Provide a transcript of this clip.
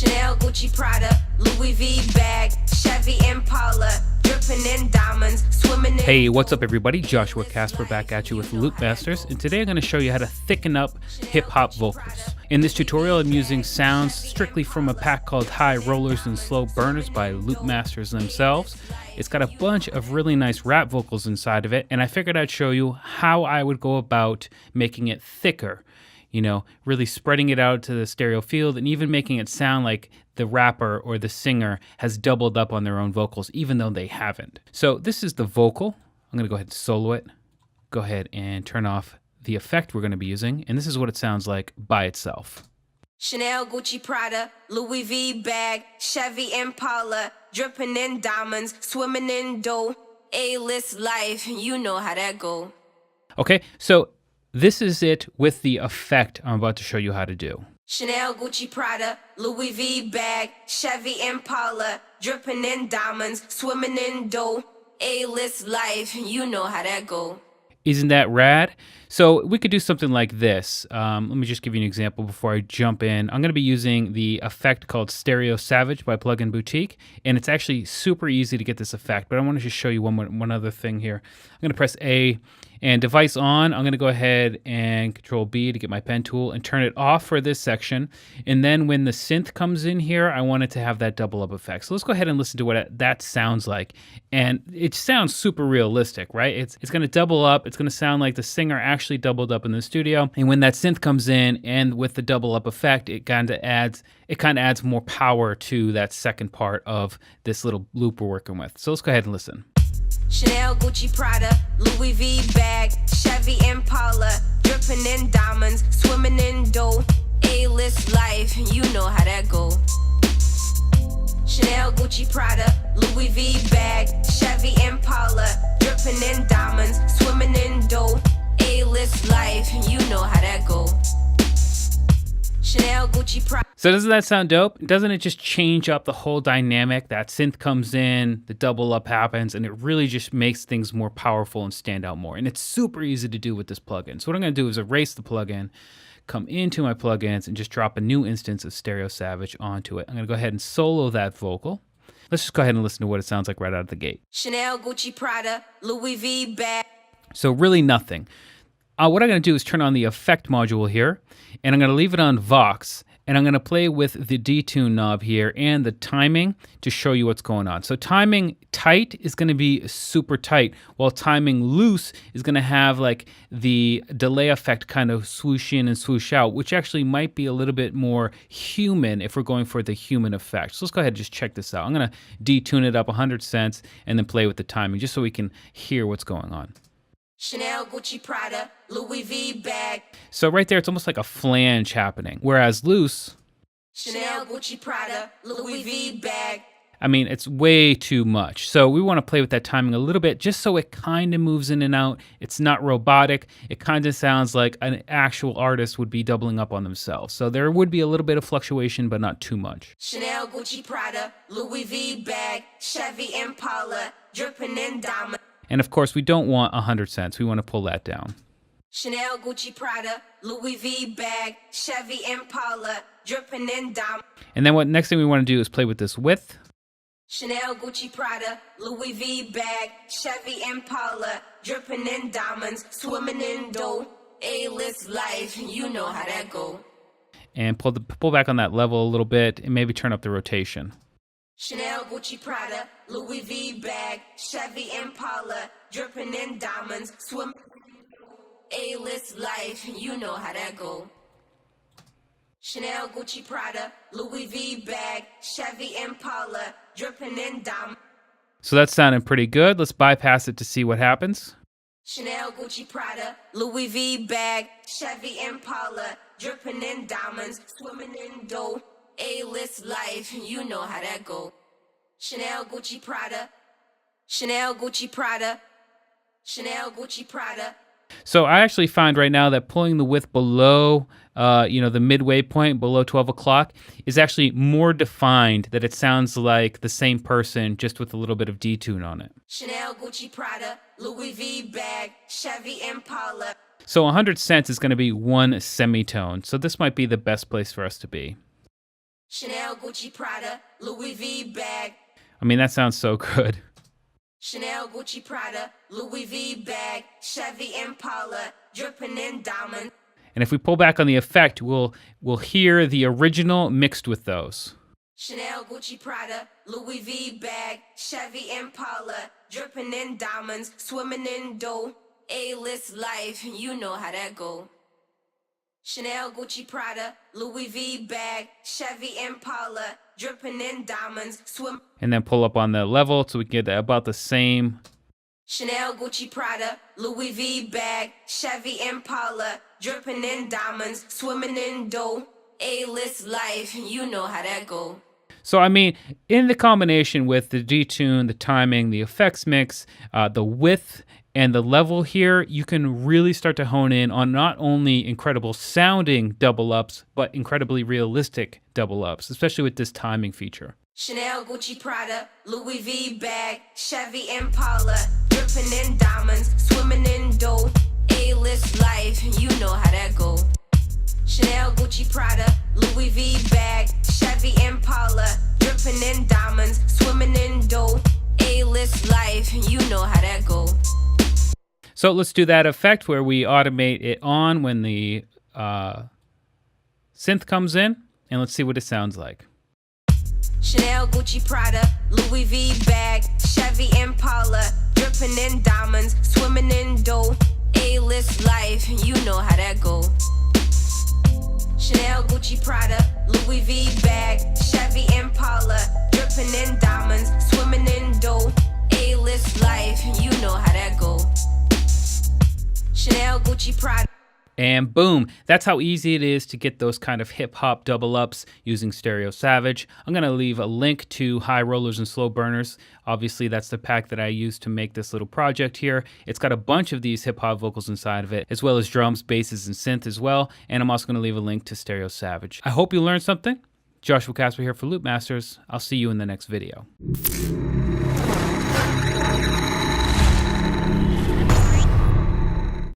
Chanel, Gucci, Prada, Louis V bag, Chevy Impala, dripping in diamonds, swimming in. Hey, what's up everybody? Joshua Casper back at you with Loop Masters, and today I'm going to show you how to thicken up hip-hop vocals. In this tutorial, I'm using sounds strictly from a pack called High Rollers and Slow Burners by Loop Masters themselves. It's got a bunch of really nice rap vocals inside of it, and I figured I'd show you how I would go about making it thicker. You know, really spreading it out to the stereo field and even making it sound like the rapper or the singer has doubled up on their own vocals, even though they haven't. So this is the vocal. I'm gonna go ahead and solo it. Go ahead and turn off the effect we're gonna be using, and this is what it sounds like by itself. Chanel, Gucci, Prada, Louis V bag, Chevy Impala, dripping in diamonds, swimming in dough, A-list life, you know how that go. Okay, so this is it with the effect I'm about to show you how to do. Chanel, Gucci, Prada, Louis V bag, Chevy Impala, dripping in diamonds, swimming in dough, A-list life, you know how that go. Isn't that rad? So we could do something like this. Let me just give you an example before I jump in. I'm going to be using the effect called StereoSavage by Plugin Boutique, and it's actually super easy to get this effect, but I want to just show you one other thing here. I'm going to press A and device on. I'm going to go ahead and Control B to get my pen tool and turn it off for this section. And then when the synth comes in here, I want it to have that double up effect. So let's go ahead and listen to what that sounds like. And it sounds super realistic, right? It's going to double up. It's going to sound like the singer actually doubled up in the studio. And when that synth comes in and with the double up effect, it kind of adds more power to that second part of this little loop we're working with. So let's go ahead and listen. Chanel, Gucci, Prada, Louis V bag, Chevy Impala, dripping in diamonds, swimming in dough, A-list life, you know how that go. Chanel, Gucci, Prada, Louis V bag, Chevy Impala, dripping in diamonds, swimming in dough, A-list life, you know how that go. Chanel, Gucci, Prada. So doesn't that sound dope? Doesn't it just change up the whole dynamic? That synth comes in, the double up happens, and it really just makes things more powerful and stand out more. And it's super easy to do with this plugin. So what I'm going to do is erase the plugin, come into my plugins, and just drop a new instance of StereoSavage onto it. I'm going to go ahead and solo that vocal. Let's just go ahead and listen to what it sounds like right out of the gate. Chanel, Gucci, Prada, Louis V bag. So really nothing. What I'm going to do is turn on the effect module here, and I'm going to leave it on Vox, and I'm going to play with the detune knob here and the timing to show you what's going on. So timing tight is going to be super tight, while timing loose is going to have like the delay effect kind of swoosh in and swoosh out, which actually might be a little bit more human if we're going for the human effect. So let's go ahead and just check this out. I'm going to detune it up 100 cents and then play with the timing just so we can hear what's going on. Chanel, Gucci, Prada, Louis V bag. So right there, it's almost like a flange happening. Whereas loose, Chanel, Gucci, Prada, Louis V bag. I mean, it's way too much. So we want to play with that timing a little bit just so it kind of moves in and out. It's not robotic. It kind of sounds like an actual artist would be doubling up on themselves. So there would be a little bit of fluctuation, but not too much. Chanel, Gucci, Prada, Louis V bag, Chevy Impala, dripping in diamonds. And of course, we don't want 100 cents. We want to pull that down. Chanel, Gucci, Prada, Louis V bag, Chevy Impala, dripping in diamonds. And then what next thing we want to do is play with this width. Chanel, Gucci, Prada, Louis V bag, Chevy Impala, dripping in diamonds, swimming in dough, A-list life, you know how that go. And pull back on that level a little bit and maybe turn up the rotation. Chanel, Gucci, Prada, Louis V bag, Chevy Impala, dripping in diamonds, swimming in A-list life, you know how that go. Chanel, Gucci, Prada, Louis V bag, Chevy Impala, dripping in diamonds. So that's sounding pretty good. Let's bypass it to see what happens. Chanel, Gucci, Prada, Louis V bag, Chevy Impala, dripping in diamonds, swimming in dough, A-list life, you know how that go. Chanel, Gucci, Prada, Chanel, Gucci, Prada, Chanel, Gucci, Prada. So I actually find right now that pulling the width below, the midway point, below 12 o'clock, is actually more defined, that it sounds like the same person, just with a little bit of detune on it. Chanel, Gucci, Prada, Louis V bag, Chevy Impala. So 100 cents is going to be one semitone. So this might be the best place for us to be. Chanel, Gucci, Prada, Louis V bag. I mean, that sounds so good. Chanel, Gucci, Prada, Louis V bag, Chevy Impala, dripping in diamonds. And if we pull back on the effect, we'll hear the original mixed with those. Chanel, Gucci, Prada, Louis V bag, Chevy Impala, dripping in diamonds, swimming in dough. A-list life, you know how that go. Chanel, Gucci, Prada, Louis V bag, Chevy Impala, dripping in diamonds, swim. And then pull up on the level so we can get about the same. Chanel, Gucci, Prada, Louis V bag, Chevy Impala, dripping in diamonds, swimming in dough. A-list life, you know how that go. So, I mean, in the combination with the detune, the timing, the effects mix, the width, and the level here, you can really start to hone in on not only incredible sounding double ups, but incredibly realistic double ups, especially with this timing feature. Chanel, Gucci, Prada, Louis V bag, Chevy Impala, dripping in diamonds, swimming in dough. A-list life, you know how that go. Chanel, Gucci, Prada, Louis V bag, Chevy Impala, dripping in diamonds, swimming in dough. A-list life, you know how that go. So let's do that effect where we automate it on when the synth comes in, and let's see what it sounds like. Chanel, Gucci, Prada, Louis V bag, Chevy Impala, dripping in diamonds, swimming in dough. A-list life, you know how that go. Chanel, Gucci, Prada, Louis V bag, Chevy Impala, dripping in diamonds, swimming in dough. A-list life, you know how that go. Chanel, Gucci, Prada. And boom, that's how easy it is to get those kind of hip-hop double ups using StereoSavage. I'm going to leave a link to High Rollers and Slow Burners. Obviously, that's the pack that I used to make this little project here. It's got a bunch of these hip-hop vocals inside of it, as well as drums, basses, and synth as well. And I'm also going to leave a link to StereoSavage. I hope you learned something. Joshua Casper here for Loop Masters. I'll see you in the next video.